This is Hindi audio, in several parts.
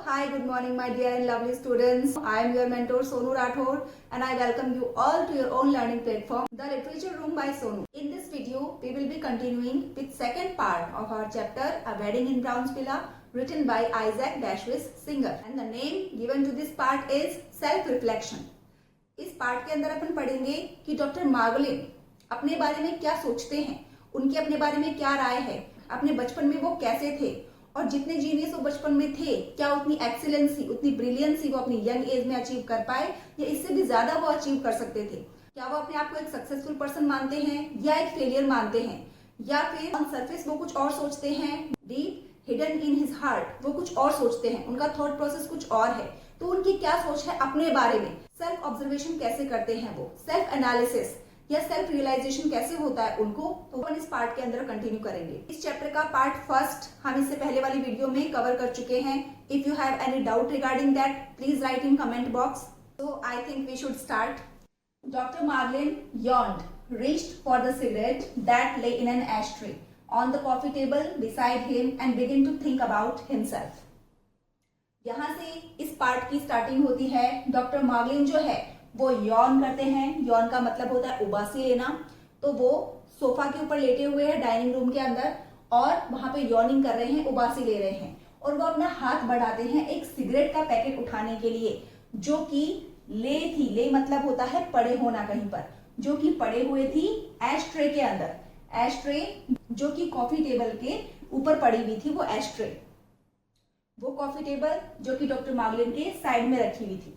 Hi, good morning, my dear and lovely students. I am your mentor Sonu Rathore and I welcome you all to your own learning platform, The Literature Room by Sonu. In this video, we will be continuing with second part of our chapter, A Wedding in Brownsville, written by Isaac Bashevis Singer. And the name given to this part is Self-Reflection. इस पार्ट के अंदर अपन पढ़ेंगे कि डॉक्टर मार्गलिन अपने बारे में क्या सोचते हैं, उनके अपने बारे में क्या राय है, अपने बचपन में वो कैसे थे और जितने जीनियस वो बचपन में थे क्या उतनी एक्सीलेंसी, उतनी ब्रिलियंसी वो अपनी यंग एज में अचीव कर पाए या इससे भी ज्यादा वो अचीव कर सकते थे। क्या वो अपने आप को एक सक्सेसफुल पर्सन मानते हैं या एक फेलियर मानते हैं, या फिर ऑन सरफेस वो कुछ और सोचते हैं, deep hidden in his heart वो कुछ और सोचते हैं, उनका थॉट प्रोसेस कुछ और है। तो उनकी क्या सोच है अपने बारे में, सेल्फ ऑब्जर्वेशन कैसे करते हैं वो, सेल्फ एनालिसिस या सेल्फ रियलाइजेशन कैसे होता है उनको, तो हम इस पार्ट के अंदर कंटिन्यू करेंगे। इस चैप्टर का पार्ट फर्स्ट हम इससे पहले वाली वीडियो में कवर कर चुके हैं। If you have any doubt regarding that please right in comment box. So I think we should start. Dr. Margolin yawned, reached for the cigarette that lay in an ashtray on the coffee table beside him and began to think about himself. यहाँ से इस पार्ट की स्टार्टिंग होती है। डॉक्टर मार्गलिन जो है वो यॉन करते हैं। यॉन का मतलब होता है उबासी लेना। तो वो सोफा के ऊपर लेटे हुए हैं डाइनिंग रूम के अंदर और वहां पे यॉर्निंग कर रहे हैं, उबासी ले रहे हैं और वो अपना हाथ बढ़ाते हैं एक सिगरेट का पैकेट उठाने के लिए, जो कि ले थी। ले मतलब होता है पड़े होना कहीं पर, जो कि पड़े हुए थी एस्ट्रे के अंदर। एस्ट्रे जो कि कॉफी टेबल के ऊपर पड़ी हुई थी, वो एस्ट्रे, वो कॉफी टेबल जो कि डॉक्टर मार्गलिन के साइड में रखी हुई थी।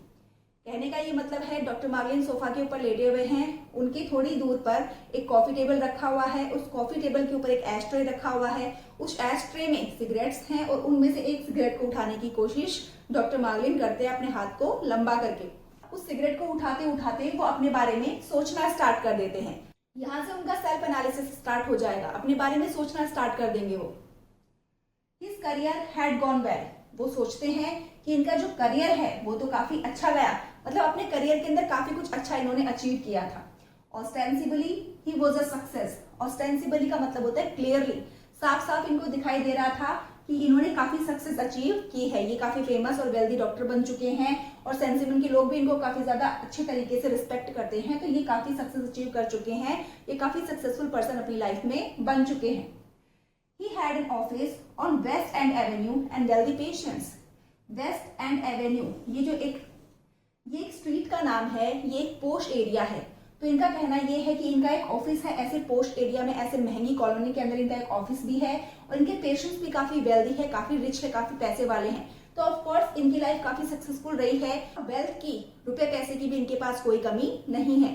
कहने का ये मतलब है डॉक्टर मार्गलिन सोफा के ऊपर लेटे हुए हैं, उनके थोड़ी दूर पर एक कॉफी टेबल रखा हुआ है, उस कॉफी टेबल के ऊपर एक एस्ट्रे रखा हुआ है, उस एस्ट्रे में सिगरेट्स हैं और उनमें से एक सिगरेट को उठाने की कोशिश डॉक्टर मार्गलिन करते हैं अपने हाथ को लंबा करके। उस सिगरेट को उठाते उठाते वो अपने बारे में सोचना स्टार्ट कर देते हैं। यहाँ से उनका सेल्फ एनालिसिस स्टार्ट हो जाएगा, अपने बारे में सोचना स्टार्ट कर देंगे वो। His career had gone well. वो सोचते हैं कि इनका जो करियर है वो तो काफी अच्छा गया, मतलब अपने करियर के अंदर काफी कुछ अच्छा इन्होंने अचीव किया था। Ostensibly he was a success. Ostensibly का मतलब होता है क्लियरली, साफ साफ इनको दिखाई दे रहा था कि इन्होंने काफी सक्सेस अचीव की है। ये काफी फेमस और वेल्दी डॉक्टर बन चुके हैं और सेंसिबल के लोग भी इनको काफी ज्यादा अच्छे तरीके से रिस्पेक्ट करते हैं। तो ये काफी सक्सेस अचीव कर चुके हैं, ये काफी सक्सेसफुल पर्सन अपनी लाइफ में बन चुके हैं। He had an office on West End Avenue and wealthy patients. West End Avenue ये एक स्ट्रीट का नाम है, ये एक पोश एरिया है। तो इनका कहना ये है कि इनका एक ऑफिस है ऐसे पोश एरिया में, ऐसे महंगी कॉलोनी के अंदर इनका एक ऑफिस भी है और इनके पेशेंट्स भी काफी वेल्दी है, काफी रिच है, काफी पैसे वाले हैं। तो ऑफ कोर्स इनकी लाइफ काफी सक्सेसफुल रही है। वेल्थ की, रुपए पैसे की भी इनके पास कोई कमी नहीं है।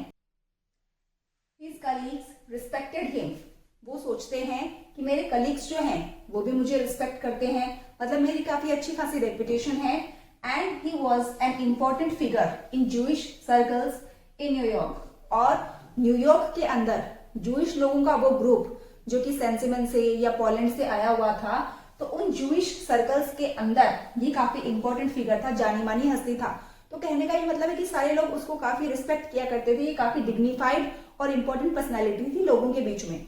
His colleagues respected him. वो सोचते हैं कि मेरे कलीग्स जो हैं वो भी मुझे रिस्पेक्ट करते हैं, मतलब मेरी काफी अच्छी खासी रेपुटेशन है। And he was an important figure in Jewish circles in New York. और न्यूयॉर्क के अंदर जूइश लोगों का वो ग्रुप जो कि सेंसिमन से या पोलैंड से आया हुआ था, तो उन जूइश सर्कल्स के अंदर ये काफी इंपॉर्टेंट फिगर था, जानी मानी हस्ती था। तो कहने का ये मतलब है कि सारे लोग उसको काफी रिस्पेक्ट किया करते थे, ये काफी डिग्निफाइड और इम्पोर्टेंट पर्सनैलिटी थी लोगों के बीच में।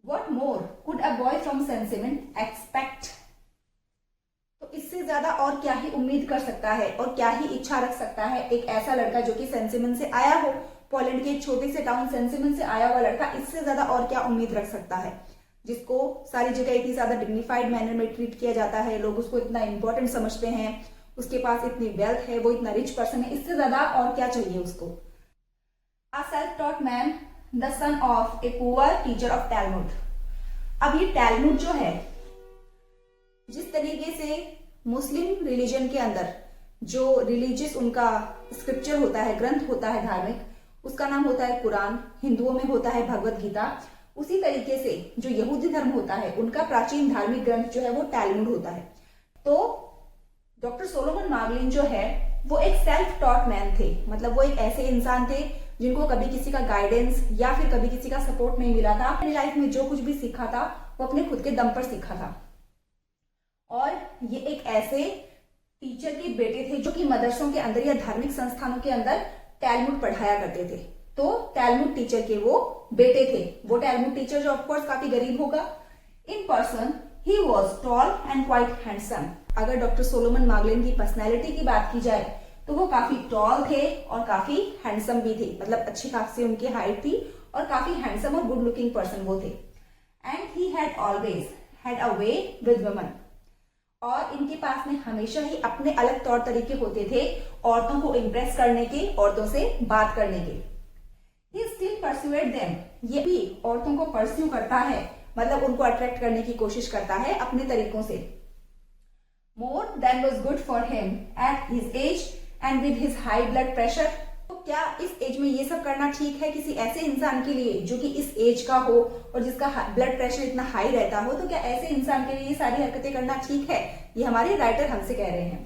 What more could a boy from Saint-Simon expect? तो इससे ज्यादा और क्या ही उम्मीद कर सकता है और क्या ही इच्छा रख सकता है एक ऐसा लड़का जो कि सेंसिमन से आया हो, पोलैंड के एक छोटे से टाउन सेंसिमन से आया हुआ लड़का, इससे ज्यादा और क्या उम्मीद रख सकता है, जिसको सारी जगह इतनी ज्यादा डिग्निफाइड मैनर में ट्रीट किया जाता है, लोग उसको इतना इंपॉर्टेंट समझते हैं, उसके पास इतनी वेल्थ है, वो इतना रिच पर्सन है, इससे ज्यादा और क्या चाहिए उसको। A self-taught man, the son of a poor teacher of Talmud. अब ये टैलमुड जो है, जिस तरीके से मुस्लिम रिलीजन के अंदर जो रिलीजियस उनका स्क्रिप्चर होता है, ग्रंथ होता है धार्मिक, उसका नाम होता है कुरान, हिंदुओं में होता है भगवत गीता, उसी तरीके से जो यहूदी धर्म होता है उनका प्राचीन धार्मिक ग्रंथ जो है वो टैलमुड होता है। तो डॉक्टर सोलोमन मार्गलिन जो है वो एक सेल्फ टॉट मैन थे, मतलब वो एक ऐसे इंसान थे जिनको कभी किसी का गाइडेंस या फिर कभी किसी का सपोर्ट नहीं मिला था। अपनी लाइफ में जो कुछ भी सीखा था वो अपने खुद के दम पर सीखा था। और ये एक ऐसे टीचर के बेटे थे जो कि मदरसों के अंदर या धार्मिक संस्थानों के अंदर टैलमुड पढ़ाया करते थे। तो टैलमुड टीचर के वो बेटे थे। वो टैलमुड टीचर जो ऑफकोर्स काफी गरीब होगा। In person he was tall and quite handsome. अगर डॉक्टर सोलोमन मार्गलिन की पर्सनैलिटी की बात की जाए तो वो काफी टॉल थे और काफी हैंडसम भी थे, मतलब अच्छी खासी उनकी हाइट थी और काफी हैंडसम और गुड लुकिंग पर्सन वो थे। And he had always had a way with women, और इनके पास में हमेशा ही अपने अलग तौर तरीके होते थे औरतों को इम्प्रेस करने के, औरतों से बात करने के। He still pursued them, ये भी औरतों को परस्यू करता है, मतलब उनको अट्रैक्ट करने की कोशिश करता है अपने तरीकों से। More than was good for him at his age and with his high blood pressure, तो क्या इस एज में ये सब करना ठीक है किसी ऐसे इंसान के लिए जो कि इस एज का हो और जिसका ब्लड प्रेशर इतना हाई रहता हो? तो क्या ऐसे इंसान के लिए ये सारी हरकतें करना ठीक है? ये हमारे राइटर हमसे कह रहे हैं।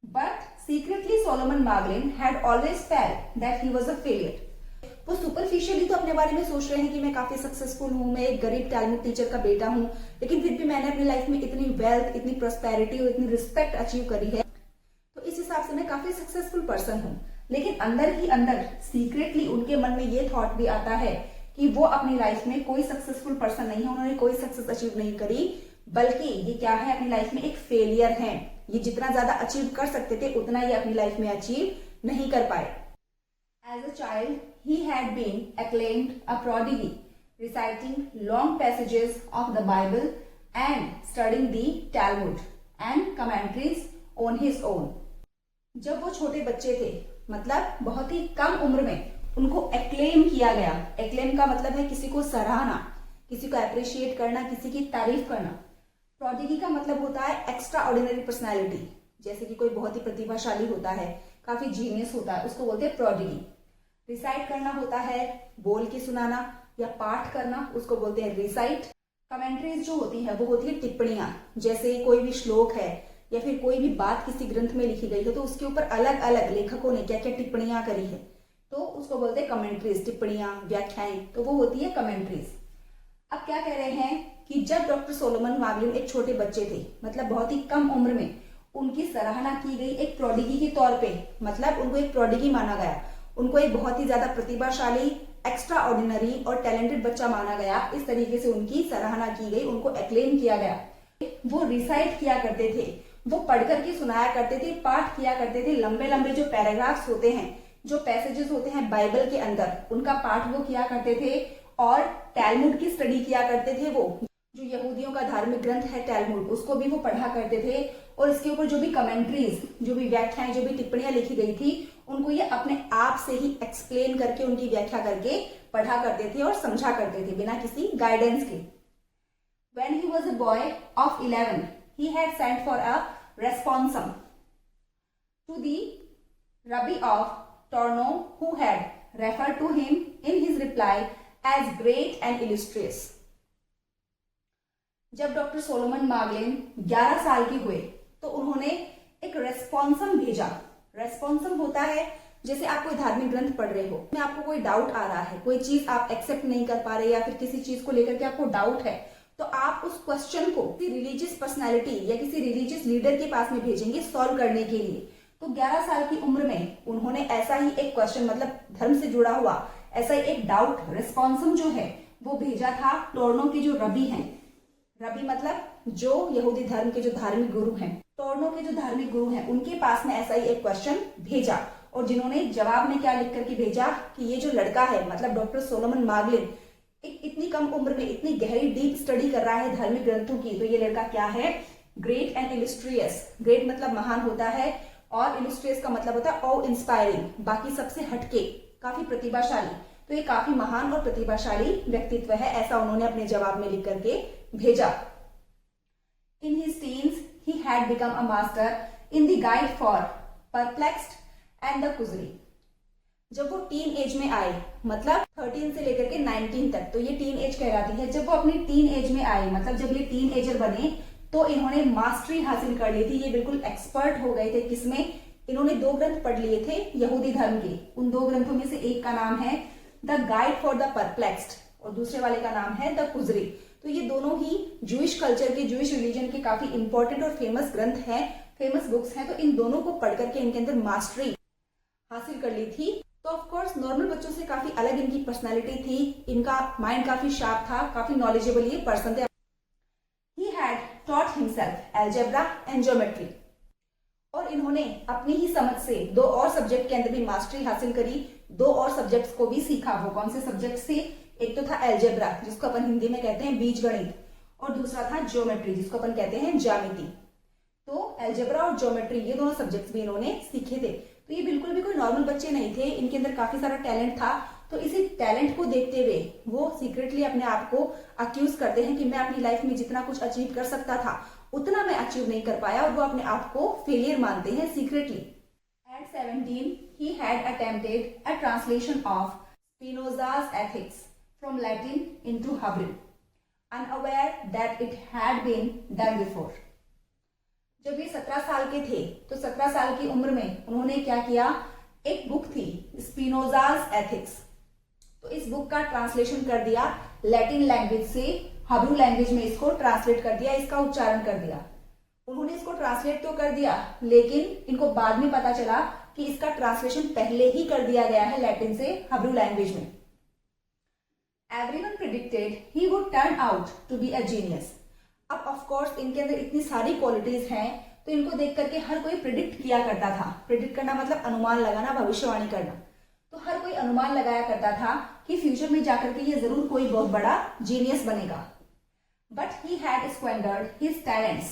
But secretly Solomon Margolin had always felt that he was a failure. वो सुपरफिशियली तो अपने बारे में सोच रहे हैं कि मैं काफी सक्सेसफुल हूँ, मैं एक गरीब टैलेंट टीचर का बेटा हूँ, लेकिन फिर भी मैंने अपनी लाइफ में इतनी वेल्थ, इतनी प्रोस्पेरिटी और इतनी रिस्पेक्ट अचीव करी है, तो इस हिसाब से मैं काफी सक्सेसफुल पर्सन हूँ। लेकिन अंदर ही अंदर सीक्रेटली उनके मन में ये थॉट भी आता है कि वो अपनी लाइफ में कोई सक्सेसफुल पर्सन नहीं है, उन्होंने कोई सक्सेस अचीव नहीं करी, बल्कि ये क्या है, अपनी लाइफ में एक फेलियर है। ये जितना ज्यादा अचीव कर सकते थे उतना ये अपनी लाइफ में अचीव नहीं कर पाए। As a child, he had been acclaimed a prodigy, reciting long passages of the Bible and studying the Talmud and commentaries on his own. जब वो छोटे बच्चे थे, मतलब बहुत ही कम उम्र में, उनको एक्लेम किया गया। एक्लेम का मतलब है किसी को सराहना, किसी को अप्रिशिएट करना, किसी की तारीफ करना। प्रोडिगी का मतलब होता है एक्स्ट्रा ऑर्डिनरी पर्सनैलिटी, जैसे कि कोई बहुत ही प्रतिभाशाली होता है, काफी जीनियस होता है, उसको बोलते हैं प्रोडिगी। रिसाइट करना होता है बोल के सुनाना या पाठ करना, उसको बोलते हैं रिसाइट। कमेंट्रीज जो होती है वो होती है टिप्पणियां, जैसे कोई भी श्लोक है या फिर कोई भी बात किसी ग्रंथ में लिखी गई है तो उसके ऊपर अलग अलग लेखकों ने क्या क्या टिप्पणियां करी है, तो उसको बोलते हैं कमेंट्रीज। टिप्पणियां, व्याख्याएं, तो वो होती है कमेंट्रीज। अब क्या कह रहे हैं कि जब डॉक्टर सोलोमन मार्गलिन एक छोटे बच्चे थे, मतलब बहुत ही कम उम्र में, उनकी सराहना की गई एक प्रोडिगी के तौर पे, मतलब उनको एक प्रोडिगी माना गया, उनको एक बहुत ही ज्यादा प्रतिभाशाली, एक्स्ट्रा ऑर्डिनरी और टैलेंटेड बच्चा माना गया। इस तरीके से उनकी सराहना की गई, उनको एक्लेम किया गया। वो रिसाइट किया करते थे, वो पढ़ करके सुनाया करते थे, पाठ किया करते थे। लंबे लंबे जो पैराग्राफ्स होते हैं, जो पैसेजेस होते हैं बाइबल के अंदर, उनका पाठ वो किया करते थे और टैलमुड की स्टडी किया करते थे। वो जो यहूदियों का धार्मिक ग्रंथ है टैलमुड, उसको भी वो पढ़ा करते थे और इसके ऊपर जो भी कमेंट्रीज, जो भी व्याख्याएं, जो भी टिप्पणियां लिखी गई थी, उनको ये अपने आप से ही एक्सप्लेन करके, उनकी व्याख्या करके पढ़ा करते थे और समझा करते थे बिना किसी गाइडेंस के। When he was a boy of 11, he had sent for a responsum to the Rabbi of Torno, who had referred to him in his reply as great and illustrious. जब डॉक्टर सोलोमन मार्गलिन 11 साल के हुए तो उन्होंने एक रेस्पॉन्सम भेजा। रेस्पॉन्सम होता है जैसे आप कोई धार्मिक ग्रंथ पढ़ रहे हो, में आपको कोई डाउट आ रहा है, कोई चीज आप एक्सेप्ट नहीं कर पा रहे या फिर किसी चीज को लेकर के आपको डाउट है, तो आप उस क्वेश्चन को किसी रिलीजियस पर्सनैलिटी या किसी रिलीजियस लीडर के पास में भेजेंगे सॉल्व करने के लिए। तो 11 साल की उम्र में उन्होंने ऐसा ही एक क्वेश्चन, मतलब धर्म से जुड़ा हुआ ऐसा ही एक डाउट, रेस्पॉन्सम जो है वो भेजा था टोर्नो के जो रबी हैं। रबी मतलब जो यहूदी धर्म के जो धार्मिक गुरु हैं, टोर्नो के जो धार्मिक गुरु हैं, उनके पास में ऐसा ही एक क्वेश्चन भेजा और जिन्होंने जवाब में क्या लिख करके भेजा कि ये जो लड़का है, मतलब डॉक्टर सोलोमन मार्गलिन, एक इतनी कम उम्र में इतनी गहरी डीप स्टडी कर रहा है धार्मिक ग्रंथों की, तो ये लड़का क्या है, ग्रेट एंड इलिस्ट्रियस। ग्रेट मतलब महान होता है और इलिस्ट्रियस का मतलब होता है ऑ इंस्पायरिंग, बाकी सबसे हटके, काफी प्रतिभाशाली। तो ये काफी महान और प्रतिभाशाली व्यक्तित्व है, ऐसा उन्होंने अपने जवाब में लिख करके भेजा। In his teens he had become a master in the guide for perplexed and the Kuzari. जब वो टीन एज में आए, मतलब 13 से लेकर के 19 तक, तो ये टीन एज कहलाती है। जब वो अपनी टीन एज में आए, मतलब जब ये टीन एजर बने, तो इन्होंने मास्टरी हासिल कर ली थी। ये बिल्कुल एक्सपर्ट हो गए थे किसमें, इन्होंने 2 ग्रंथ पढ़ लिए थे यहूदी धर्म के। उन 2 ग्रंथों में से एक का नाम है the guide for the perplexed और दूसरे वाले का नाम है द कुजरी। तो ये दोनों ही जूइश कल्चर के, जूइश रिलीजन के काफी इंपॉर्टेंट और फेमस ग्रंथ हैं, फेमस बुक्स हैं। तो इन दोनों को पढ़ करके इनके अंदर मास्टरी हासिल कर ली थी। तो ऑफ कोर्स नॉर्मल बच्चों से काफी अलग इनकी पर्सनालिटी थी, इनका माइंड काफी शार्प था, काफी नॉलेजेबल ये पर्सन थे। He had taught himself algebra and geometry. और इन्होंने अपनी ही समझ से दो और सब्जेक्ट के अंदर भी मास्टरी हासिल करी, दो और सब्जेक्ट्स को भी सीखा। वो कौन से सब्जेक्ट्स थे? एक तो था एल्जेब्रा, जिसको अपन हिंदी में कहते हैं बीजगणित, और दूसरा था ज्योमेट्री, जिसको अपन कहते हैं ज्यामिति। तो एल्जेब्रा और ज्योमेट्री ये दोनों सब्जेक्ट्स भी इन्होंने सीखे थे। तो ये बिल्कुल भी कोई नॉर्मल बच्चे नहीं थे, इनके अंदर काफी सारा टैलेंट था। तो इसी टैलेंट को देखते हुए वो सीक्रेटली अपने आप को अक्यूज करते हैं कि मैं अपनी लाइफ में जितना कुछ अचीव कर सकता था उतना मैं अचीव नहीं कर पाया, और वो अपने आप को फेलियर मानते हैं secretly. At 17, he had attempted a translation of Spinoza's Ethics from Latin into Hebrew, unaware that it had been done before. जब ये 17 साल के थे तो 17 साल की उम्र में उन्होंने क्या किया, एक बुक थी स्पिनोजाज एथिक्स, तो इस बुक का ट्रांसलेशन कर दिया लैटिन लैंग्वेज से हिब्रू लैंग्वेज में, इसको ट्रांसलेट कर दिया, इसका उच्चारण कर दिया। उन्होंने इसको ट्रांसलेट तो कर दिया, लेकिन इनको बाद में पता चला कि इसका ट्रांसलेशन पहले ही कर दिया गया है लैटिन से हिब्रू लैंग्वेज में। Everyone predicted he would turn out to be a genius. अब ऑफ कोर्स इनके अंदर इतनी सारी क्वालिटीज हैं, तो इनको देख करके हर कोई प्रिडिक्ट किया करता था। प्रिडिक्ट करना मतलब अनुमान लगाना, भविष्यवाणी करना। तो हर कोई अनुमान लगाया करता था कि फ्यूचर में जाकर के ये जरूर कोई बहुत बड़ा जीनियस बनेगा। But he had squandered his talents,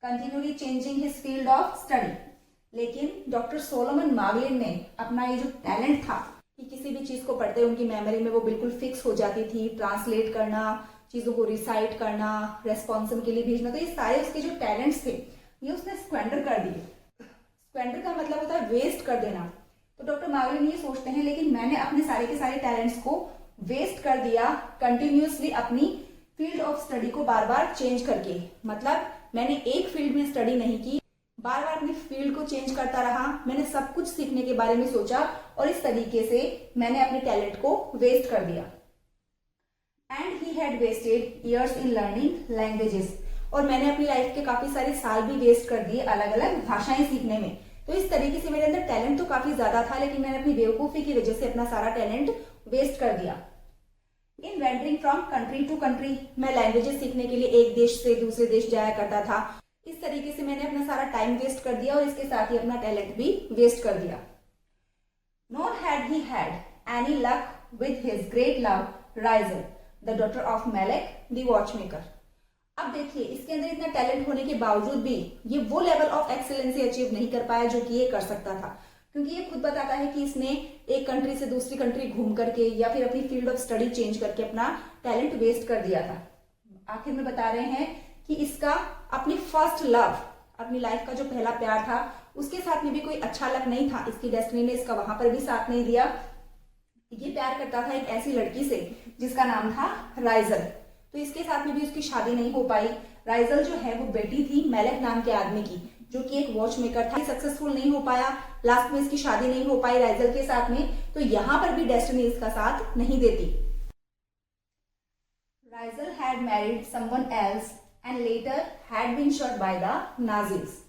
continuously changing his field of study. लेकिन डॉक्टर सोलोमन मैगलिन ने अपना ये जो टैलेंट था कि किसी भी चीज को पढ़ते उनकी मेमोरी में वो बिल्कुल फिक्स हो जाती थी, ट्रांसलेट करना, चीजों को रिसाइट करना, रेस्पॉन्सम के लिए भेजना, तो ये सारे उसके जो टैलेंट्स थे ये उसने स्क्वेंडर कर दिए। स्क्वेंडर का मतलब होता है वेस्ट कर देना। तो डॉक्टर मैगलिन ये सोचते हैं लेकिन मैंने अपने सारे के सारे टैलेंट्स को वेस्ट कर दिया कंटिन्यूअसली, अपनी फील्ड ऑफ स्टडी को बार बार चेंज करके। मतलब मैंने एक फील्ड में स्टडी नहीं की, बार बार अपनी फील्ड को चेंज करता रहा, मैंने सब कुछ सीखने के बारे में सोचा, और इस तरीके से मैंने अपने टैलेंट को वेस्ट कर दिया। And he had wasted years in learning languages, और मैंने अपनी लाइफ के काफी सारे साल भी वेस्ट कर दिए अलग अलग भाषाएं सीखने में। तो इस तरीके से मेरे अंदर टैलेंट तो काफी ज्यादा था, लेकिन मैंने अपनी बेवकूफी की वजह से अपना सारा टैलेंट वेस्ट कर दिया। In wandering from country to country, मैं लैंग्वेजेस सीखने के लिए एक देश से दूसरे देश जाया करता था। इस तरीके से मैंने अपना सारा टाइम वेस्ट कर दिया, और इसके साथ ही अपना टैलेंट भी वेस्ट कर दिया। Nor had he had any luck with his great love Raizel, the daughter of Melech the watchmaker. अब देखिए इसके अंदर इतना टैलेंट होने के बावजूद भी ये वो लेवल ऑफ एक्सीलेंसी अचीव नहीं कर पाया जो कि ये कर सकता था, क्योंकि ये खुद बताता है कि इसने एक कंट्री से दूसरी कंट्री घूम करके या फिर अपनी फील्ड ऑफ स्टडी चेंज करके अपना टैलेंट वेस्ट कर दिया था। आखिर में बता रहे हैं कि इसका अपनी फर्स्ट लव, अपनी लाइफ का जो पहला प्यार था, उसके साथ में भी कोई अच्छा लक नहीं था। इसकी डेस्टिनी ने इसका वहां पर भी साथ नहीं दिया। ये प्यार करता था एक ऐसी लड़की से जिसका नाम था राइजल, तो इसके साथ में भी उसकी शादी नहीं हो पाई। राइजल जो है वो बेटी थी मेलेक नाम के आदमी की, जो कि एक वॉच मेकर था। सक्सेसफुल नहीं हो पाया, लास्ट में इसकी शादी नहीं हो पाई राइजल के साथ में, तो यहां पर भी डेस्टिनी इसका साथ नहीं देती। Raizel had married someone else and later had been shot by the Nazis.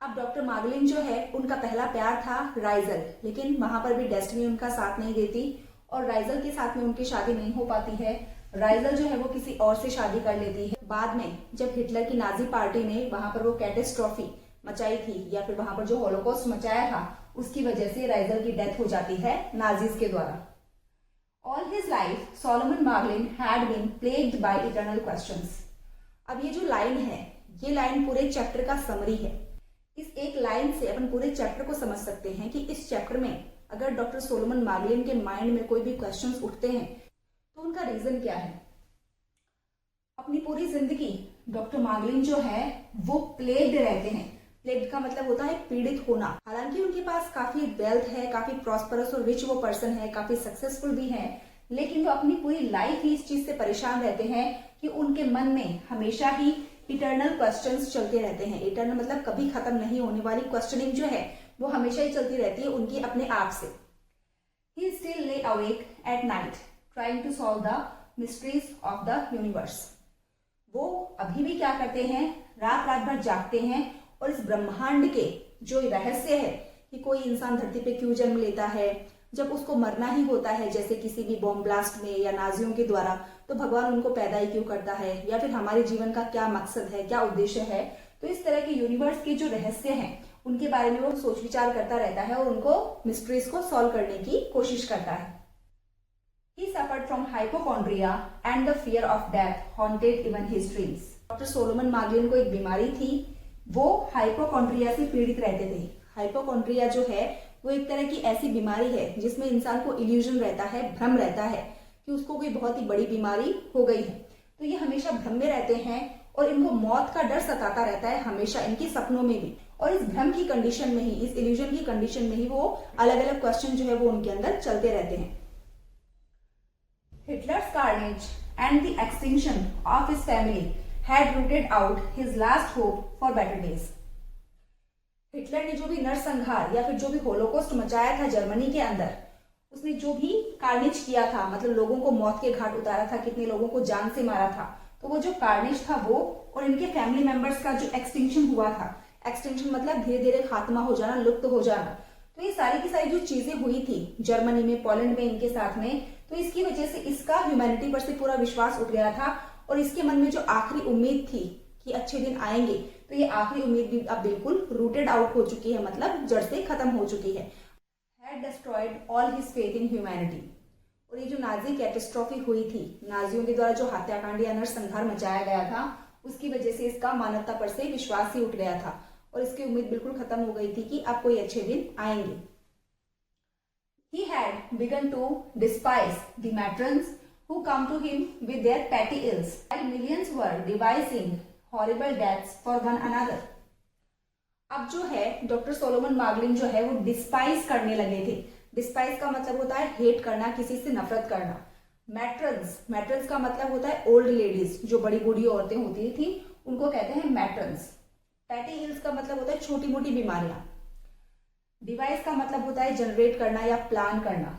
अब डॉक्टर मैगलिन जो है उनका पहला प्यार था राइजल, लेकिन वहां पर भी डेस्टिनी उनका साथ नहीं देती, और राइजल के साथ में उनकी शादी नहीं हो पाती है। राइजल जो है वो किसी और से शादी कर लेती है। बाद में जब हिटलर की नाजी पार्टी ने वहां पर वो कैटेस्ट्रॉफी मचाई थी, या फिर वहां पर जो हॉलोकॉस्ट मचाया था, उसकी वजह से राइजल की डेथ हो जाती है नाजीज के द्वारा। All his life Solomon Margolin had been plagued by eternal questions. अब ये जो लाइन है, ये लाइन पूरे चैप्टर का समरी है। इस एक लाइन से अपन पूरे चैप्टर को समझ सकते हैं कि इस चैप्टर में अगर डॉक्टर सोलोमन मैगलिन के माइंड में कोई भी क्वेश्चंस उठते हैं तो उनका रीजन क्या है। अपनी पूरी जिंदगी डॉक्टर मैगलिन जो है वो प्लेग्ड रहते हैं। प्लेग्ड का मतलब होता है पीड़ित होना। हालांकि उनके पास काफी वेल्थ है, काफी प्रॉस्परस और रिच वो पर्सन है, काफी सक्सेसफुल भी है, लेकिन वो अपनी पूरी लाइफ ही इस चीज से परेशान रहते हैं कि उनके मन में हमेशा ही इटर्नल क्वेश्चंस चलते रहते हैं। इटर्नल मतलब कभी खत्म नहीं होने वाली क्वेश्चनिंग जो है वो हमेशा ही चलती रहती है उनकी अपने आप से। He still lay awake at night trying to solve the mysteries of the universe. वो अभी भी क्या करते हैं, रात रात भर जागते हैं और इस ब्रह्मांड के जो रहस्य है कि कोई इंसान धरती पे क्यों जन्म लेता है, जब उसको मरना ही होता है, जैसे किसी भी बॉम्ब ब्लास्ट में या नाजियों के द्वारा, तो भगवान उनको पैदा ही क्यों करता है, या फिर हमारे जीवन का क्या मकसद है, क्या उद्देश्य है। तो इस तरह के यूनिवर्स के जो रहस्य हैं उनके बारे में वो सोच विचार करता रहता है और उनको मिस्ट्रीज को सॉल्व करने की कोशिश करता है। He suffered from hypochondria and the fear of death haunted even his dreams. Doctor Solomon Margolin को एक बीमारी थी, वो हाइपोकॉन्ड्रिया से पीड़ित रहते थे। हाइपोकॉन्ड्रिया जो है वो एक तरह की ऐसी बीमारी है जिसमें इंसान को इल्यूजन रहता है, भ्रम रहता है कि उसको कोई बहुत ही बड़ी बीमारी हो गई है। तो ये हमेशा भ्रम में रहते हैं और इनको मौत का डर सताता रहता है हमेशा, इनके सपनों में भी। और इस भ्रम की कंडीशन में ही, इस इल्यूजन की कंडीशन में ही वो अलग अलग क्वेश्चन जो है वो उनके अंदर चलते रहते हैं। Hitler's carnage and the extinction of his family had rooted out his last hope for better days. Hitler ने जो भी नरसंहार या फिर जो भी होलोकॉस्ट मचाया था जर्मनी के अंदर, उसने जो भी कार्नेज किया था, मतलब लोगों को मौत के घाट उतारा था, कितने लोगों को जान से मारा था, तो वो जो कार्नेज था वो और इनके फैमिली मेंबर्स का जो एक्सटिंक्शन हुआ था, एक्सटिंक्शन मतलब धीरे धीरे खात्मा हो जाना, लुप्त हो जाना, तो ये सारी की सारी जो चीजें हुई थी जर्मनी में, पोलैंड में, इनके साथ में, तो इसकी वजह से इसका ह्यूमैनिटी पर से पूरा विश्वास उठ गया था और इसके मन में जो आखिरी उम्मीद थी कि अच्छे दिन आएंगे, तो ये आखिरी उम्मीद भी अब बिल्कुल रूटेड आउट हो चुकी है, मतलब जड़ से खत्म हो चुकी है। Had destroyed all his faith in humanity. और ये जो नाजी कैटेस्ट्रॉफी हुई थी, नाजियों के द्वारा जो हत्याकांड या नरसंहार मचाया गया था, उसकी वजह से इसका मानवता पर से विश्वास ही उठ गया था और इसकी उम्मीद बिल्कुल खत्म हो गई थी कि अब कोई अच्छे दिन आएंगे। He had begun to despise the matrons who come to him with their petty ills, while millions were devising horrible deaths for one another. अब जो है डॉक्टर सोलोमन मैगलिन जो है वो डिस्पाइज करने लगे थे। डिस्पाइज का मतलब होता है हेट करना, किसी से नफरत करना। मैट्रन्स का मतलब होता है ओल्ड लेडीज, जो बड़ी बूढ़ी औरतें होती थी उनको कहते हैं मैट्रन्स। पैटी इल्स का मतलब होता है छोटी मोटी बीमारियां। डिवाइस का मतलब होता है जनरेट करना या प्लान करना।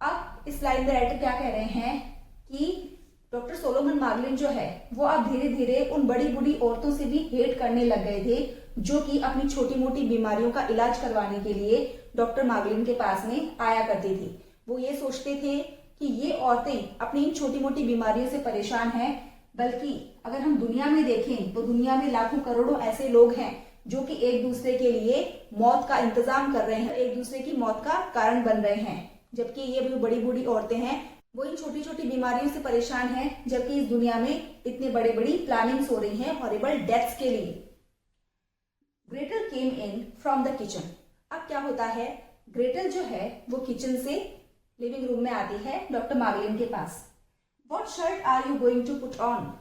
अब इस लाइन में राइटर क्या कह रहे हैं कि डॉक्टर सोलोमन मैगलिन जो है वो अब धीरे धीरे उन बड़ी बूढ़ी औरतों से भी हेट करने लग गए थे, जो कि अपनी छोटी मोटी बीमारियों का इलाज करवाने के लिए डॉक्टर मैगलिन के पास में आया करती थी। वो ये सोचते थे कि ये औरतें अपनी इन छोटी मोटी बीमारियों से परेशान हैं, बल्कि अगर हम दुनिया में देखें तो दुनिया में लाखों करोड़ों ऐसे लोग हैं जो कि एक दूसरे के लिए मौत का इंतजाम कर रहे हैं, एक दूसरे की मौत का कारण बन रहे हैं, जबकि ये भी बड़ी बूढ़ी औरतें हैं वो इन छोटी छोटी बीमारियों से परेशान हैं, जबकि इस दुनिया में इतने बड़े बड़ी प्लानिंग्स हो रही हैं हॉरिबल डेथ्स के लिए। Gretel came in from the kitchen. अब क्या होता है, ग्रेटल जो है वो किचन से लिविंग रूम में आती है डॉक्टर मैगलिन के पास। What shirt are you going to put on?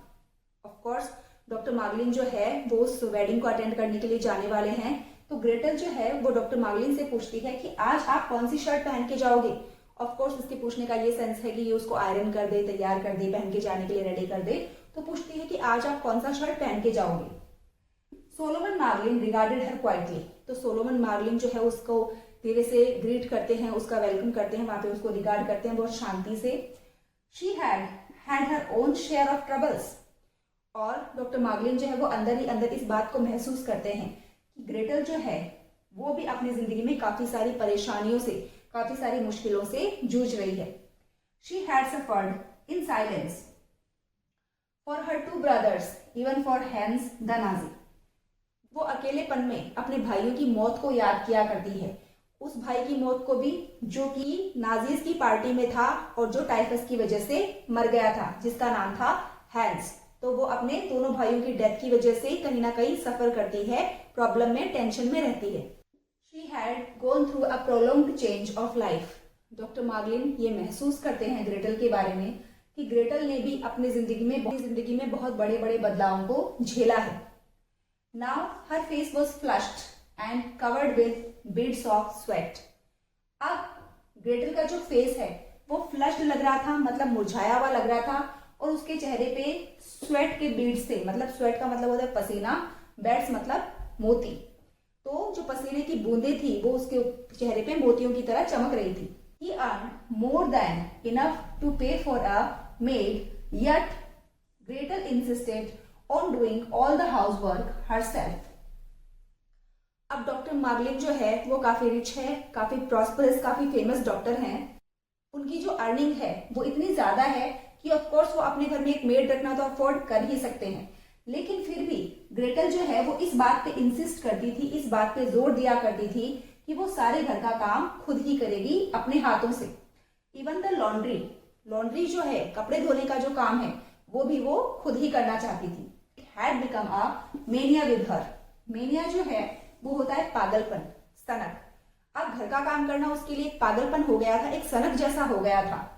Of course, doctor Margolin जो है वो उस वेडिंग को अटेंड करने के लिए जाने वाले हैं, तो ग्रेटल जो है वो डॉक्टर मैगलिन से पूछती है कि आज आप कौन सी शर्ट पहन के जाओगे। ऑफ कोर्स इसके पूछने का ये सेंस है कि ये उसको आयरन कर दे, तैयार कर दे, पहन के जाने के लिए रेडी कर दे, तो पूछती है कि आज आप कौन सा शर्ट पहन के जाओगे। सोलोमन मैगलिन रिगार्डेड हर क्वाइटली। तो सोलोमन मैगलिन जो है उसको धीरे से ग्रीट करते हैं, उसका वेलकम करते हैं, वहां पे उसको रिगार्ड करते हैं बहुत शांति से। She had her own share of troubles. और डॉक्टर मैगलिन जो है वो अंदर ही अंदर इस बात को महसूस करते हैं कि ग्रेटल जो है वो भी अपनी जिंदगी में काफी सारी परेशानियों से, काफी सारी मुश्किलों से जूझ रही है। She had suffered in silence for her two brothers, even for Hans the Nazi. वो अकेलेपन में अपने भाइयों की मौत को याद किया करती है, उस भाई की मौत को भी जो कि नाजीज की पार्टी में था और जो टाइफस की वजह से मर गया था, जिसका नाम था हैंस। तो वो अपने दोनों भाइयों की डेथ की वजह से कहीं ना कहीं सफर करती है, प्रॉब्लम में, टेंशन में रहती है। She had gone through a prolonged change of life. Doctor Margolin ये महसूस करते हैं ग्रेटल के बारे में कि ग्रेटल ने भी अपनी जिंदगी में बहुत बड़े बड़े बदलावों को झेला है। Now her face was flushed and covered with beads of sweat. अब ग्रेटल का जो फेस है वो फ्लश्ड लग रहा था, मतलब मुरझाया हुआ लग रहा था, और उसके चेहरे पे स्वेट के बीड्स से, मतलब स्वेट का मतलब होता है पसीना, बेड्स मतलब मोती, तो जो पसीने की बूंदें थी वो उसके चेहरे पे मोतियों की तरह चमक रही थी। He earned more than enough to pay for a maid, yet Gretel insisted on doing all the housework herself. अब डॉक्टर मार्गलिन जो है वो काफी रिच है, काफी प्रॉस्परस, काफी फेमस डॉक्टर हैं। उनकी जो अर्निंग है वो इतनी ज्यादा है कि ऑफ कोर्स वो अपने घर में एक मेड रखना तो अफोर्ड कर ही सकते हैं। लेकिन फिर भी ग्रेटल जो है वो इस बात पे इंसिस्ट करती थी, इस बात पे जोर दिया करती थी कि वो सारे घर का काम खुद ही करेगी अपने हाथों से। इवन द लॉन्ड्री, लॉन्ड्री जो है कपड़े धोने का जो काम है वो भी वो खुद ही करना चाहती थी। Had become a mania with her. Mania जो है वो होता है पागलपन, सनक। अब घर का काम करना उसके लिए एक पागलपन हो गया था, एक सनक जैसा हो गया था।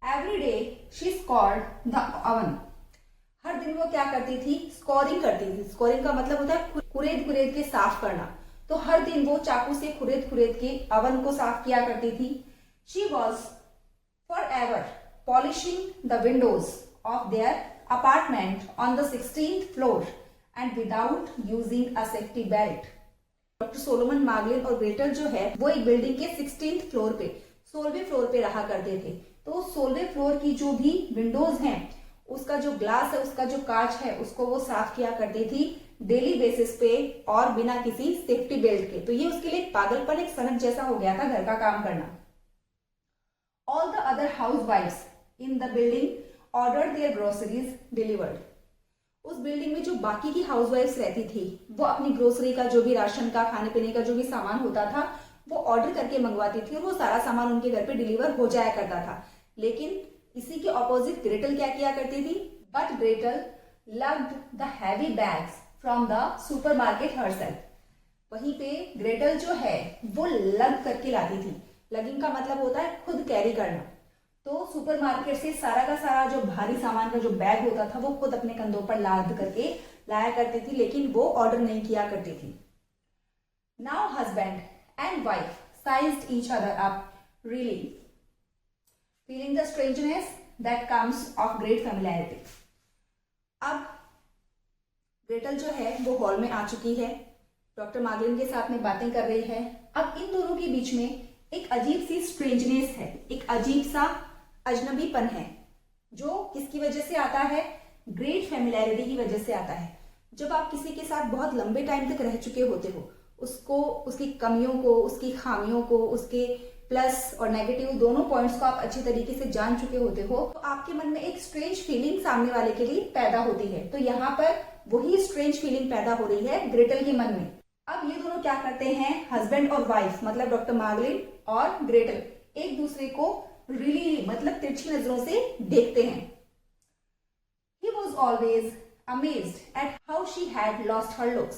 Every day she scoured the oven. हर दिन वो क्या करती थी, स्कोरिंग करती थी। स्कोरिंग का मतलब होता है कुरेद कुरेद के साफ करना। तो हर दिन वो चाकू से कुरेद कुरेद के अवन को साफ किया करती थी। She was forever polishing the windows of their apartment on the 16th floor and without using a safety belt. Doctor Solomon Margolin और ग्रेटल जो है वो एक बिल्डिंग के 16th फ्लोर पे, 16वें फ्लोर पे रहा करते थे। तो 16वें फ्लोर की जो भी विंडोज हैं उसका जो ग्लास है, उसका जो कांच है, उसको वो साफ किया करती थी डेली बेसिस पे और बिना किसी सेफ्टी बेल्ट के। तो ये उसके लिए पागलपन, एक सनक जैसा हो गया था घर का काम करना। ऑल द अदर हाउसवाइफ्स in the building ordered their groceries delivered. उस बिल्डिंग में जो बाकी की हाउसवाइफ्स रहती थी वो अपनी ग्रोसरी का जो भी राशन का, खाने पीने का जो भी सामान होता था वो ऑर्डर करके मंगवाती थी और वो सारा सामान उनके घर पे डिलीवर हो जाया करता था। लेकिन इसी के ऑपोजिट ग्रेटल क्या किया करती थी? But Gretl lugged the heavy bags from the supermarket herself. वहीं पे ग्रेटल जो है वो लग करके लाती थी। लगिंग का मतलब होता है खुद कैरी करना। तो सुपरमार्केट से सारा का सारा जो भारी सामान का जो बैग होता था वो खुद अपने कंधों पर लाद करके लाया करती थी, लेकिन वो ऑर्डर नहीं किया करती थी। Now husband and wife sized each other up really, feeling the strangeness that comes of great familiarity. अब ग्रेटल जो है वो हॉल में आ चुकी है, डॉक्टर मार्गलिन के साथ में बातें कर रही है। अब इन दोनों के बीच में एक अजीब सी स्ट्रेंजनेस है, एक अजीब सा अजनबीपन है, जो किसकी वजह से आता है? ग्रेट फैमिलियरिटी की वजह से आता है। जब आप किसी के साथ बहुत लंबे टाइम तक रह चुके होते हो, उसको, उसकी कमियों को, उसकी खामियों को, उसके प्लस और नेगेटिव दोनों पॉइंट्स को आप अच्छे तरीके से जान चुके होते हो, तो आपके मन में एक स्ट्रेंज फीलिंग सामने वाले के लिए पैदा होती है। तो यहाँ पर वही स्ट्रेंज फीलिंग पैदा हो रही है ग्रेटल के मन में। अब ये दोनों क्या करते हैं, हस्बैंड और वाइफ, मतलब डॉक्टर मार्गलिन और ग्रेटल, एक दूसरे को रियली मतलब तिरछी नजरों से देखते हैं। He was always amazed at how she had lost her looks.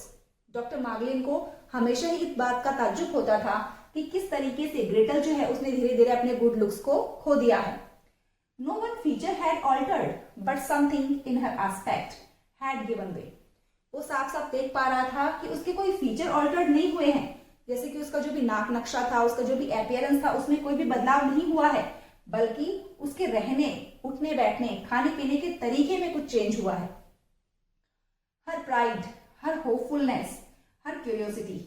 Doctor Margolin को हमेशा ही इस बात का ताज्जुब होता था कि किस तरीके से ग्रेटल जो है उसने धीरे धीरे अपने गुड लुक्स को खो दिया है। No one feature had altered, but something in her aspect had given way. वो साफ साफ देख पा रहा था कि उसके कोई फीचर ऑल्टर्ड नहीं हुए हैं, जैसे कि उसका जो भी नाक नक्शा था, उसका जो भी अपीयरेंस था, उसमें कोई भी बदलाव नहीं हुआ है, बल्कि उसके रहने, उठने बैठने, खाने पीने के तरीके में कुछ चेंज हुआ है। हर प्राइड, हर होपफुलनेस, हर क्यूरियोसिटी,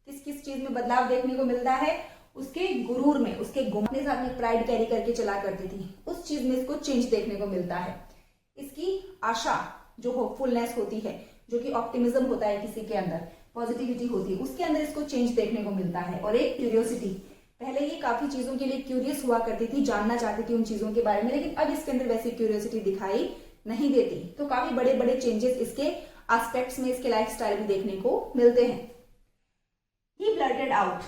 किस किस चीज में बदलाव देखने को मिलता है? उसके गुरूर में, उसके घुमने साथ में प्राइड कैरी करके चला करती थी, उस चीज में इसको चेंज देखने को मिलता है। इसकी आशा, जो होपफुलनेस होती है, जो कि ऑप्टिमिज्म होता है किसी के अंदर, पॉजिटिविटी होती है, उसके अंदर इसको चेंज देखने को मिलता है। और एक क्यूरियोसिटी, पहले ये काफी चीजों के लिए क्यूरियस हुआ करती थी, जानना चाहती थी उन चीजों के बारे में, लेकिन अब इसके अंदर वैसी क्यूरियोसिटी दिखाई नहीं देती। तो काफी बड़े बड़े चेंजेस इसके एस्पेक्ट्स में, इसके लाइफस्टाइल में देखने को मिलते हैं। ही ब्लर्टेड आउट।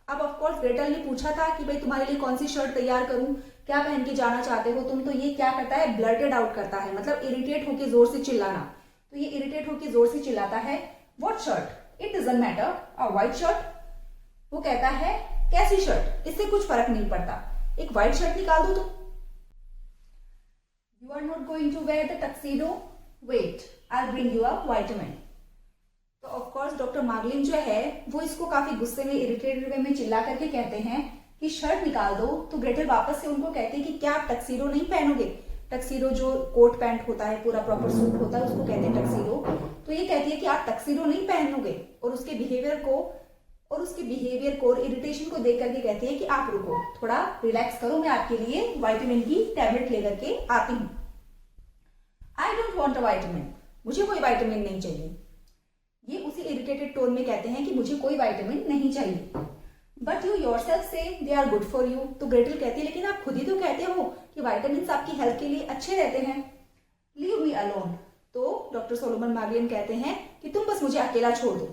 अब ऑफ कोर्स ग्रेटल ने पूछा था कि भाई तुम्हारे लिए कौन सी शर्ट तैयार करूं, क्या पहन के जाना चाहते हो तुम? तो ये क्या करता है? ब्लर्टेड आउट करता है, मतलब इरिटेट होकर जोर से चिल्लाना। तो ये इरिटेट होकर जोर से चिल्लाता है, what shirt? It doesn't matter, a white shirt. वो कहता है कैसी शर्ट, इससे कुछ फर्क नहीं पड़ता, एक व्हाइट शर्ट निकाल दो तुम। You are not going to wear the tuxedo, wait I will bring you a vitamin. तो ऑफ कोर्स डॉक्टर मार्गलिन जो है वो इसको काफी गुस्से में, इरिटेटेड वे में चिल्ला करके कहते हैं कि शर्ट निकाल दो। तो ग्रेटल वापस से उनको कहते हैं कि क्या आप टक्सीडो नहीं पहनोगे? टक्सीडो जो कोट पैंट होता है, पूरा प्रॉपर सूट होता है, उसको कहते हैं टक्सीडो। तो ये कहती है कि आप टक्सीडो नहीं पहनोगे, और उसके बिहेवियर को और इरिटेशन को देख करके कहती है कि आप रुको, थोड़ा रिलैक्स करो, मैं आपके लिए विटामिन की टैबलेट लेकर के आती हूँ। I don't want a vitamin, मुझे कोई विटामिन नहीं चाहिए। ये उसी इरिटेटेड टोन में कहते हैं कि मुझे कोई विटामिन नहीं चाहिए। But you yourself say they are good for you. तो ग्रेटल कहती है लेकिन आप खुद ही तो कहते हो कि विटामिन आपकी हेल्थ के लिए अच्छे रहते हैं। Leave me alone. तो डॉक्टर सोलोमन मैगलिन कहते हैं कि तुम बस मुझे अकेला छोड़ दो।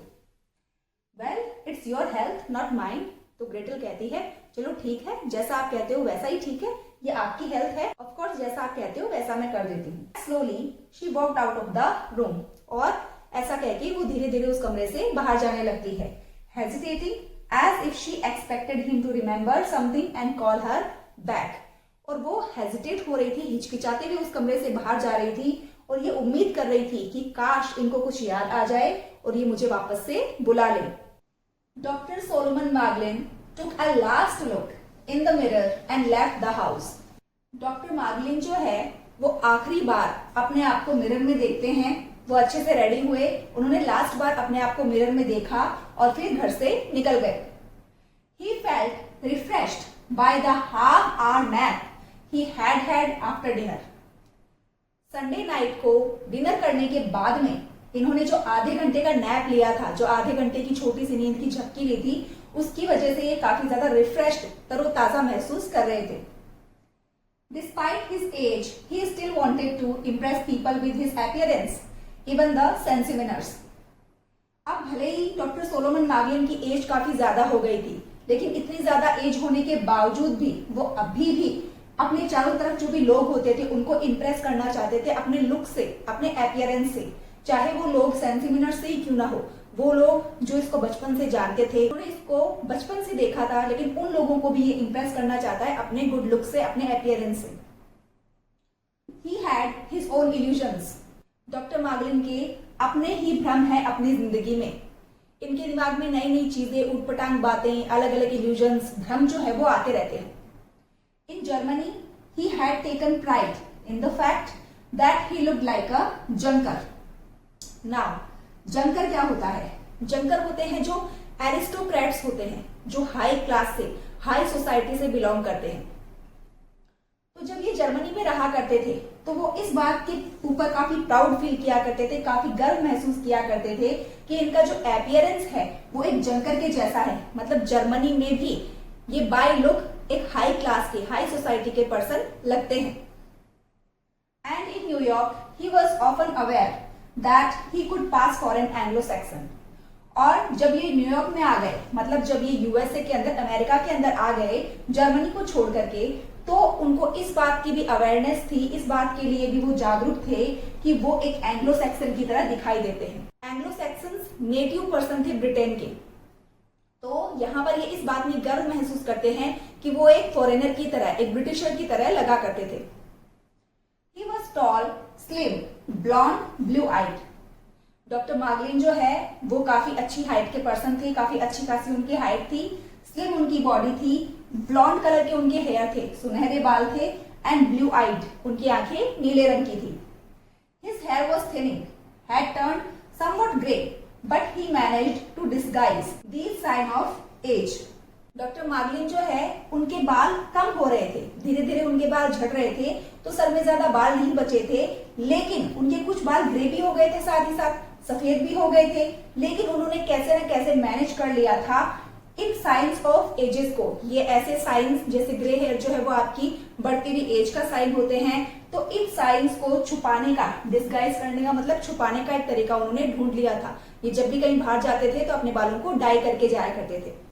Well it's your health not mind. तो ग्रेटल कहती है चलो ठीक है, जैसा आप कहते हो वैसा ही ठीक है, ये आपकी हेल्थ है, ऑफ कोर्स जैसा आप कहते हो वैसा मैं कर देती हूँ। Slowly she walked out of the room. और ऐसा कह के वो धीरे धीरे उस कमरे से बाहर जाने लगती है, hesitating as if she expected him to remember something and call her back. और वो हेजिटेट हो रही थी, हिचकिचाते हुए उस कमरे से बाहर जा रही थी और ये उम्मीद कर रही थी कि काश इनको कुछ याद आ जाए और ये मुझे वापस से बुला ले। Doctor Solomon Margolin took a last look in the mirror and left the house. Doctor Margolin जो है वो आखिरी बार अपने आप को मिरर में देखते हैं। वो अच्छे से रेडी हुए, उन्होंने लास्ट बार अपने आप को मिरर में देखा और फिर घर से निकल गए। He felt refreshed by the half-hour nap he had had after dinner. Sunday night को डिनर करने के बाद में इन्होंने जो आधे घंटे का नैप लिया था, जो आधे घंटे की छोटी सी नींद की झपकी ली थी, उसकी वजह से ये काफी ज्यादा रिफ्रेश्ड, तरोताजा महसूस कर रहे थे। Despite his age, he still wanted to impress people with his appearance, even the sensiminers. अब भले ही डॉक्टर सोलोमन मैगलिन की एज काफी ज्यादा हो गई थी, लेकिन इतनी ज्यादा एज होने के बावजूद भी वो अभी भी अपने चारों तरफ जो भी लोग होते थे उनको इम्प्रेस करना चाहते थे अपने लुक से, अपने अपीयरेंस से। चाहे वो लोग सेंसिमिनर से ही क्यों ना हो, वो लोग जो इसको बचपन से जानते थे, उन्होंने इसको बचपन से देखा था, लेकिन उन लोगों को भी ये इम्प्रेस करना चाहता है अपने गुड लुक से, अपने अपीयरेंस से। He had his own illusions. Doctor Margolin के अपने ही भ्रम है अपनी जिंदगी में। इनके दिमाग में नई नई चीजें, उटपटांग बातें, अलग अलग इल्यूजन्स, भ्रम जो है वो आते रहते हैं। In Germany, he had taken pride in the fact that he looked like a junker. Now, junker क्या होता है? junker होते हैं जो एरिस्टोक्रेट्स होते हैं, जो हाई क्लास से, हाई सोसाइटी से बिलोंग करते हैं। तो जब ये जर्मनी में रहा करते थे तो वो इस बात के ऊपर काफी प्राउड फील किया करते थे, काफी गर्व महसूस किया करते थे कि इनका जो अपीयरेंस है वो एक जंकर के जैसा है। मतलब जर्मनी में भी ये बाय लुक एक हाई क्लास के, हाई सोसाइटी के पर्सन लगते हैं। And in New York he was often aware that he could pass for an Anglo Saxon. और जब ये न्यूयॉर्क में आ गए, मतलब जब ये यूएसए के अंदर, अमेरिका के अंदर आ गए जर्मनी को छोड़ करके, तो उनको इस बात की भी अवेयरनेस थी, इस बात के लिए भी वो जागरूक थे कि वो एक एंग्लो सैक्सन की तरह दिखाई देते हैं। एंग्लो सैक्सन्स नेटिव पर्सन थे ब्रिटेन के, तो यहाँ पर ये इस बात में गर्व महसूस करते हैं कि वो एक फॉरेनर की तरह, एक ब्रिटिशर की तरह लगा करते थे। He was tall, slim, blonde, blue eyed. Doctor Margolin जो है वो काफी अच्छी हाइट के पर्सन थे, काफी अच्छी खासी उनकी हाइट थी, स्लिम उनकी बॉडी थी, ब्लॉन्ड कलर के उनके हेयर थे, सुनहरे बाल थे, एंड ब्लू आइड, उनकी आंखें नीले रंग की थी। His hair was thinning, had turned somewhat grey, but he managed to disguise these sign of age. Doctor Margolin जो है उनके बाल कम हो रहे थे, धीरे धीरे उनके बाल झड़ रहे थे, तो सर में ज्यादा बाल नहीं बचे थे, लेकिन उनके कुछ बाल ग्रे भी हो गए थे, साथ ही साथ सफेद भी हो गए थे, लेकिन उन्होंने कैसे न कैसे मैनेज कर लिया था इन साइंस ऑफ एजेस को। ये ऐसे साइंस जैसे ग्रे हेयर जो है वो आपकी बढ़ती हुई एज का साइन होते हैं, तो इन साइंस को छुपाने का, डिस्गाइज करने का मतलब छुपाने का एक तरीका उन्होंने ढूंढ लिया था। ये जब भी कहीं बाहर जाते थे तो अपने बालों को डाई करके जाया करते थे।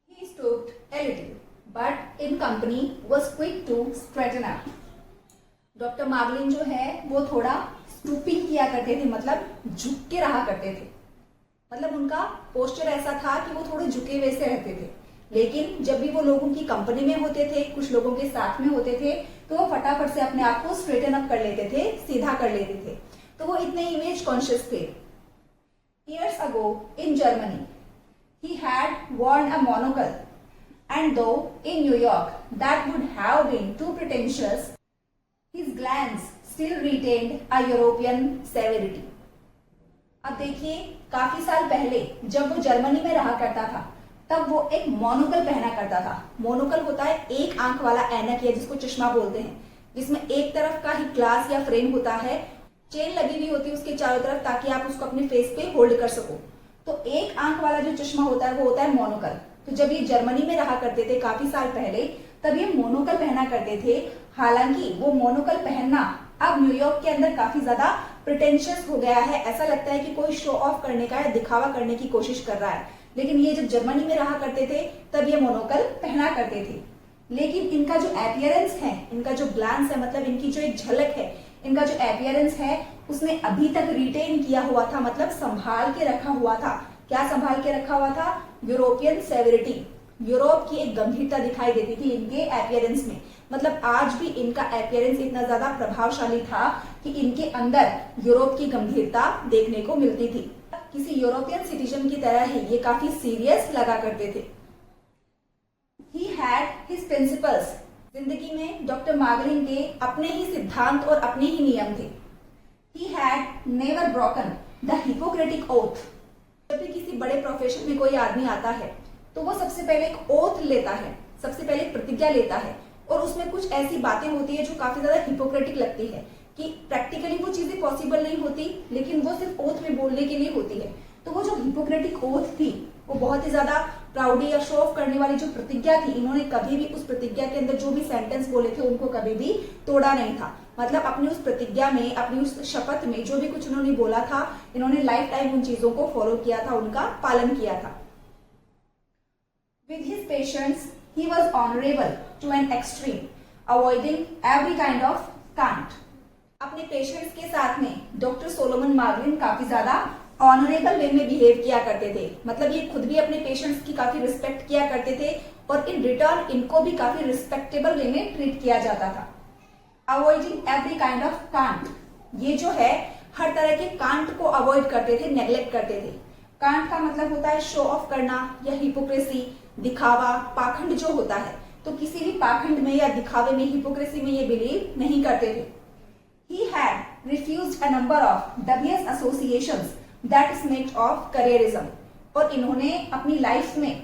He stooped a little, but in company was quick to straighten up. Doctor Margolin जो है वो थोड़ा स्टूपिंग किया करते थे, मतलब झुक के रहा करते थे, मतलब उनका पोस्चर ऐसा था कि वो थोड़े झुके हुए से रहते थे। लेकिन जब भी वो लोगों की कंपनी में होते थे, कुछ लोगों के साथ में होते थे, तो वो फटाफट से अपने आप को स्ट्रेटन अप कर लेते थे, सीधा कर लेते थे। तो वो इतने इमेज कॉन्शियस थे। Years ago in Germany, he had worn a monocle, and though in New York that would have been too pretentious, his glance still retained a European severity. अब देखिए, काफी साल पहले जब वो जर्मनी में रहा करता था तब वो एक मोनोकल पहना करता था। मोनोकल होता है एक आंख वाला ऐनक, या जिसको चश्मा बोलते हैं, जिसमें एक तरफ का ही ग्लास या फ्रेम होता है, चेन लगी हुई होती है उसके चारों तरफ, ताकि आप उसको अपने फेस पे होल्ड कर सको। तो एक आंख वाला जो चश्मा होता है वो होता है मोनोकल। तो जब ये जर्मनी में रहा करते थे काफी साल पहले, तब ये मोनोकल पहना करते थे। हालांकि वो मोनोकल पहनना अब न्यूयॉर्क के अंदर काफी ज्यादा प्रिटेंशियस हो गया है। ऐसा लगता है कि कोई शो ऑफ करने का या दिखावा करने की कोशिश कर रहा है। लेकिन ये जब जर्मनी में रहा करते थे तब ये मोनोकल पहना करते थे। लेकिन इनका जो एपियरेंस है, इनका जो ग्लांस है, मतलब इनकी जो एक झलक है, इनका जो एपियरेंस है उसने अभी तक रिटेन किया हुआ था, मतलब संभाल के रखा हुआ था। क्या संभाल के रखा हुआ था? यूरोपियन सेवेरिटी, यूरोप की एक गंभीरता दिखाई देती थी इनके एपियरेंस में। मतलब आज भी इनका एपियरेंस इतना ज्यादा प्रभावशाली था कि इनके अंदर यूरोप की गंभीरता देखने को मिलती थी। किसी यूरोपियन सिटीजन की तरह ही ये काफी सीरियस लगा करते थे। He had his principles. जिंदगी में डॉक्टर मार्गलिन के अपने ही सिद्धांत और अपने ही नियम थे। He had never broken the Hippocratic oath. जब भी किसी बड़े प्रोफेशन में कोई आदमी आता है तो वो सबसे पहले एक ओथ लेता है, सबसे पहले एक प्रतिज्ञा लेता है, और उसमें कुछ ऐसी बातें होती है जो काफी ज्यादा हिपोक्रेटिक लगती है कि प्रैक्टिकली वो चीजें पॉसिबल नहीं होती, लेकिन वो सिर्फ ओथ में बोलने के लिए होती है। तो वो जो हिपोक्रेटिक ओथ थी वो बहुत ही ज्यादा प्राउडी या शो ऑफ करने वाली जो प्रतिज्ञा थी, इन्होंने कभी भी उस प्रतिज्ञा के अंदर जो भी सेंटेंस बोले थे उनको कभी भी तोड़ा नहीं था। मतलब अपनी उस प्रतिज्ञा में, अपनी उस शपथ में जो भी कुछ उन्होंने बोला था, इन्होंने लाइफ टाइम उन चीजों को फॉलो किया था, उनका पालन किया था। With his patients, he was honorable to an extreme, avoiding every kind of cant. अपने पेशेंट्स के साथ में डॉक्टर सोलोमन मार्गलिन काफी ज्यादा ऑनरेबल वे में बिहेव किया करते थे। मतलब ये खुद भी अपने पेशेंट्स की काफी रिस्पेक्ट किया करते थे और इन रिटर्न इनको भी काफी रिस्पेक्टेबल वे में ट्रीट किया जाता था। Avoiding every kind of can't, ये जो है हर तरह के कांट को अवॉइड करते थे, नेग्लेक्ट करते थे। कांट का मतलब होता है शो ऑफ करना या हिपोक्रेसी, दिखावा, पाखंड जो होता है। तो किसी भी पाखंड में या दिखावे में, हिपोक्रेसी में ये बिलीव नहीं करते थे। He had refused a number of dubious associations that smelt of careerism. और इन्होंने अपनी लाइफ में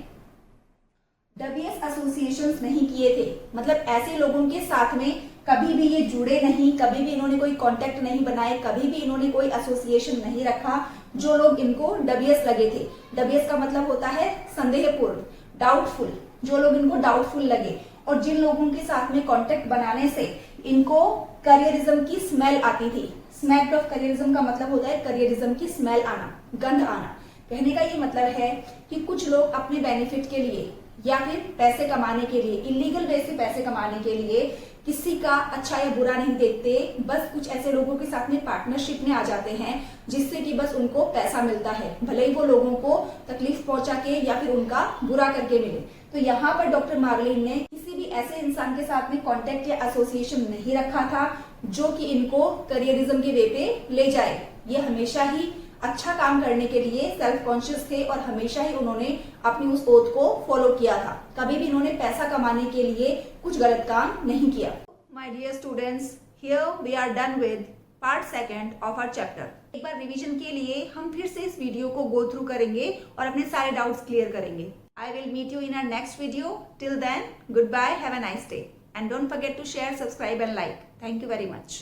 डबियस एसोसिएशंस नहीं किए थे। मतलब ऐसे लोगों के साथ में कभी भी ये जुड़े नहीं, कभी भी इन्होंने कोई कांटेक्ट नहीं बनाए, कभी भी इन्होंने कोई एसोसिएशन नहीं रखा जो लोग इनको डबियस लगे थे। डबियस का मतलब होता है संदेहपूर्ण, डाउटफुल, जो लोग इनको डाउटफुल लगे, और जिन लोगों के साथ में कांटेक्ट बनाने से इनको करियरिज्म की स्मेल आती थी। स्मेल ऑफ करियरिज्म का मतलब होता है करियरिज्म की स्मेल आना, गंध आना। कहने का ये मतलब है कि कुछ लोग अपने बेनिफिट के लिए या फिर पैसे कमाने के लिए, इलीगल वे से पैसे कमाने के लिए किसी का अच्छा या बुरा नहीं देखते, बस कुछ ऐसे लोगों के साथ में पार्टनरशिप में आ जाते हैं जिससे कि बस उनको पैसा मिलता है, भले ही वो लोगों को तकलीफ पहुंचा के या फिर उनका बुरा करके मिले। तो यहाँ पर डॉक्टर मार्गलिन ने किसी भी ऐसे इंसान के साथ में कॉन्टेक्ट या एसोसिएशन नहीं रखा था जो कि इनको करियरिज्म के वे पे ले जाए। ये हमेशा ही अच्छा काम करने के लिए सेल्फ कॉन्शियस थे और हमेशा ही उन्होंने अपनी उस ओथ को फॉलो किया था। कभी भी इन्होंने पैसा कमाने के लिए कुछ गलत काम नहीं किया। My dear students, here we are done with part second of our chapter. एक बार रिवीजन के लिए हम फिर से इस वीडियो को गो थ्रू करेंगे और अपने सारे डाउट्स क्लियर करेंगे। I will meet you in our next video. Till then, goodbye, have a nice day. And don't forget to share, subscribe and like. Thank you very much.